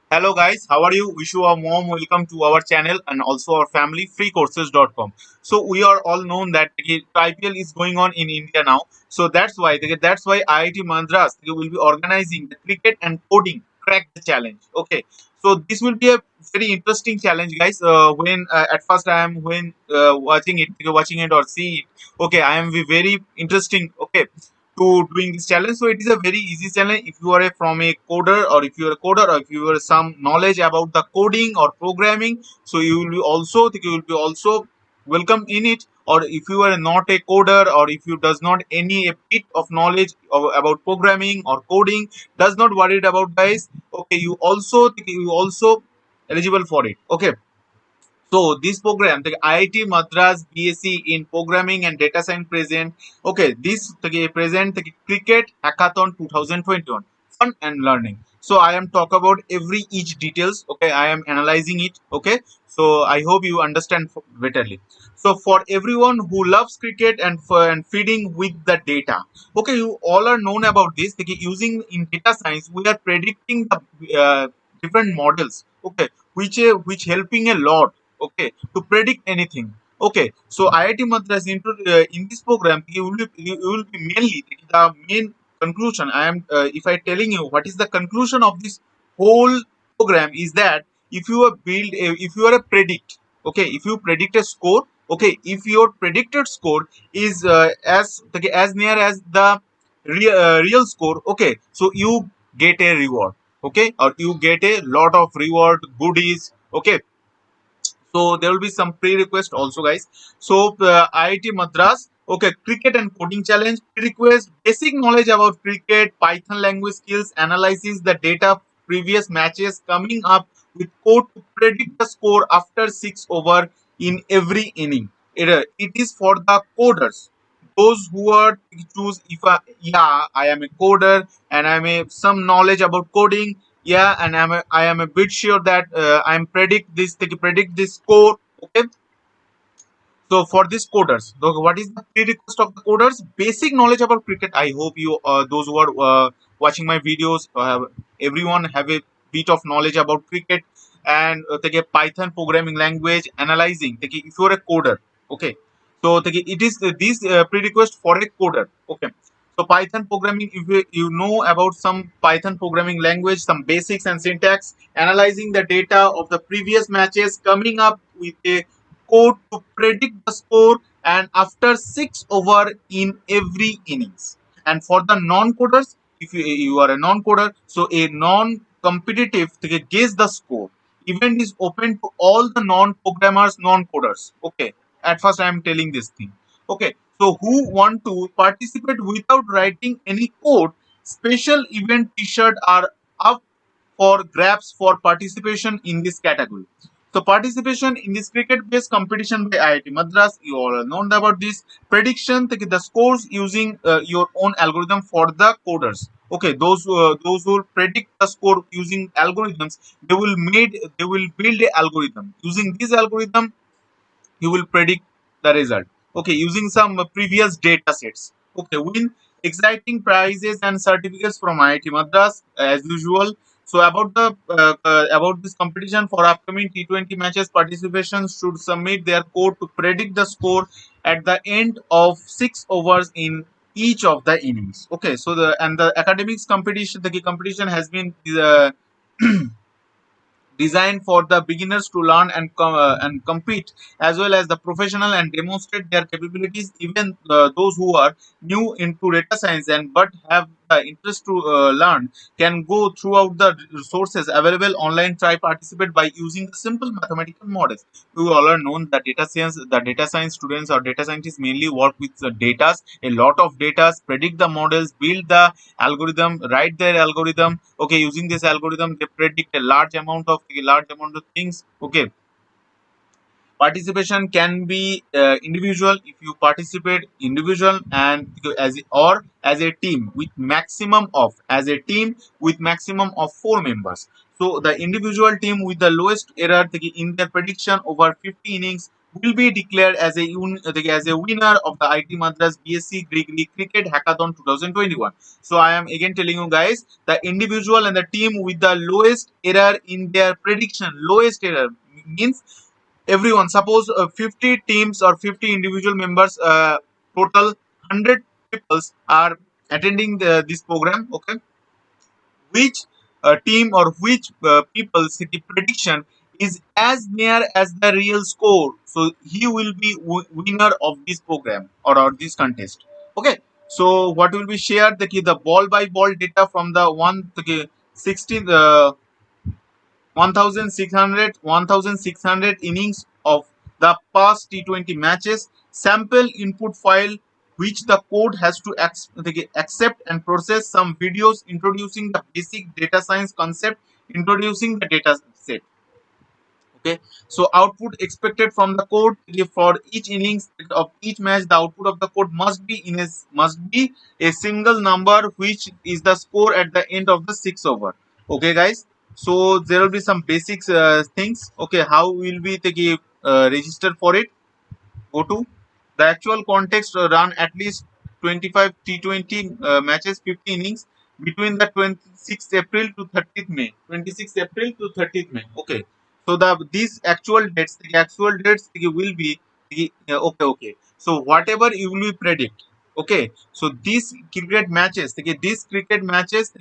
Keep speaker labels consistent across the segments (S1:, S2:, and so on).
S1: Hello guys, how are you? Wish you a warm welcome to our channel and also our family freecourses.com. So we are all known that IPL is going on in India now. So that's why IIT Madras will be organizing the cricket and coding crack the challenge. Okay. So this will be a very interesting challenge, guys. When at first I am when watching it or see it. Okay, I am very interesting. Okay, to doing this challenge. So it is a very easy challenge if you are from a coder or if you are a coder or if you are some knowledge about the coding or programming. So you will be also welcome in it. Or if you are not a coder or if you does not any a bit of knowledge about programming or coding, does not worried about guys. Okay, you also eligible for it. Okay, so this program, the IIT Madras BSc in Programming and Data Science present. Okay, this present the Cricket Hackathon 2021, fun and learning. So I am talk about every each details. Okay, I am analyzing it. Okay, so I hope you understand betterly. So for everyone who loves cricket and feeding with the data. Okay, you all are known about this. Using in data science, we are predicting the different models. Okay, which helping a lot, okay, to predict anything. Okay, so IIT Madras in this program you will be mainly the main conclusion. I am if I telling you what is the conclusion of this whole program is that if you are a predict, okay, if you predict a score, okay, if your predicted score is as near as the real score, okay, so you get a reward, okay, or you get a lot of reward goodies. Okay, so there will be some pre-request also, guys. So IIT Madras, okay, cricket and coding challenge. Pre-request: basic knowledge about cricket, Python language skills, analyzes the data previous matches, coming up with code to predict the score after 6 over in every inning. It is for the coders. Those who are choose if yeah, I am a coder and I'm a some knowledge about coding. Yeah, and I am a bit sure that I'm predict this they can predict this score. Okay, so for these coders, what is the prerequisite of the coders? Basic knowledge about cricket. I hope you those who are watching my videos everyone have a bit of knowledge about cricket. And take a Python programming language analyzing if you are a coder. Okay, so it is this prerequisite for a coder. Okay, so Python programming, if you know about some Python programming language, some basics and syntax, analyzing the data of the previous matches, coming up with a code to predict the score and after 6 over in every innings. And for the non-coders, if you are a non-coder, so a non-competitive guess the score. Event is open to all the non-programmers, non-coders. Okay, at first I am telling this thing. Okay, so who want to participate without writing any code? Special event T-shirt are up for grabs for participation in this category. So participation in this cricket-based competition by IIT Madras, you all know about this. Prediction, the scores using your own algorithm for the coders. Okay, those who predict the score using algorithms, they will build a algorithm. Using this algorithm, you will predict the result. Okay, using some previous data sets. Okay, win exciting prizes and certificates from IIT Madras as usual. So about this competition for upcoming T20 matches, participants should submit their code to predict the score at the end of 6 overs in each of the innings. Okay, so the academics competition, the competition has been designed for the beginners to learn and compete, as well as the professional and demonstrate their capabilities. Even those who are new into data science and but have the interest to learn can go throughout the resources available online. Try participate by using simple mathematical models. We all are known that data science students or data scientists mainly work with the data, a lot of data, predict the models, build the algorithm, write their algorithm. Okay, using this algorithm, they predict a large amount of things. Okay, participation can be individual if you participate individual and as a team with maximum of as a team with maximum of 4 members. So the individual team with the lowest error in their prediction over 50 innings will be declared as as a winner of the IT Madras BSc Degree Cricket Hackathon 2021. So I am again telling you guys, the individual and the team with the lowest error in their prediction, lowest error means everyone. Suppose 50 teams or 50 individual members, total 100 peoples are attending this program. Okay, which team or which people's the prediction is as near as the real score, so he will be winner of this program, or this contest. Okay, so what will be shared, the ball by ball data from the 16 1600 innings of the past T20 matches, sample input file which the code has to accept and process, some videos introducing the basic data science concept, introducing the data set. Okay, so output expected from the code, for each innings of each match, the output of the code must be a single number, which is the score at the end of the 6 over. Okay guys, so there will be some basics things. Okay, how will we register for it? Go to the actual context, run at least 25 T20 matches, 50 innings between the 26th April to 30th May. 26th April to 30th May. Okay. So these actual dates will be okay. So whatever you will predict. Okay. So these cricket matches, the cricket matches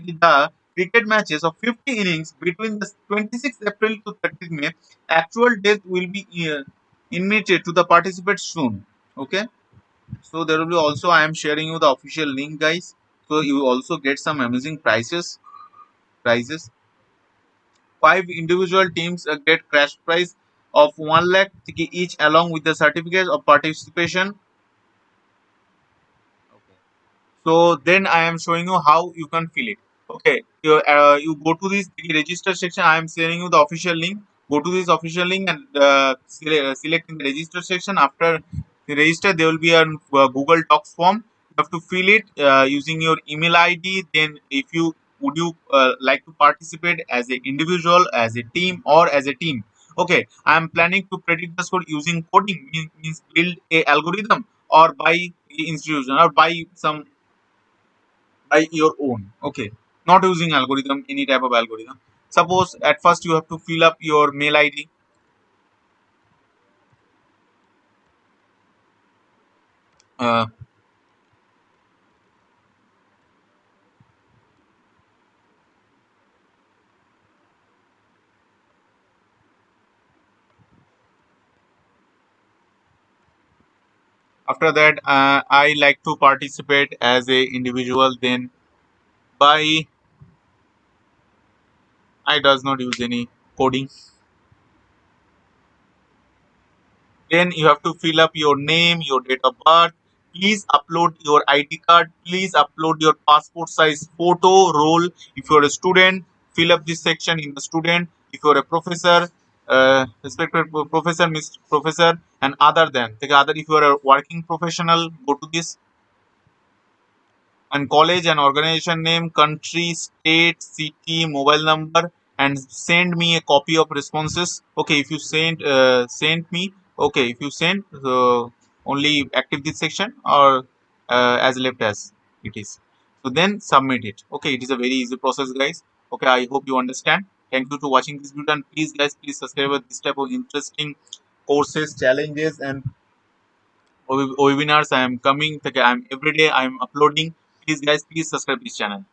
S1: of 50 innings between the 26th April to 30th May, actual date will be invited to the participants soon. Okay, so there will be also, I am sharing you the official link guys, so you will also get some amazing prizes. Five individual teams get cash prize of 1 lakh each, along with the certificate of participation. Okay. So then I am showing you how you can fill it. Okay, you go to this register section. I am sharing you the official link. Go to this official link and select in the register section. After the register, there will be a Google Docs form. You have to fill it using your email ID. Then, if you would you like to participate as an individual, as a team, or as a team. Okay, I am planning to predict the score using coding, means build a algorithm, or by institution, or by your own. Okay, not using algorithm, any type of algorithm. Suppose at first you have to fill up your mail ID. uh, After that, I like to participate as a individual. Then by I does not use any coding. Then you have to fill up your name, your date of birth. Please upload your ID card. Please upload your passport size photo roll. If you're a student, fill up this section in the student. If you're a professor, respected professor, Mr. Professor, and other than the other. If you're a working professional, go to this, and college and organization name, country, state, city, mobile number, and send me a copy of responses. Okay, if you send me, okay, if you send, only active this section, or as left as it is. So then submit it. Okay, it is a very easy process, guys. Okay, I hope you understand. Thank you for watching this video, and please, guys, please subscribe with this type of interesting courses, challenges, and webinars I am coming. Okay, I'm every day I am uploading. Please guys, please subscribe this channel.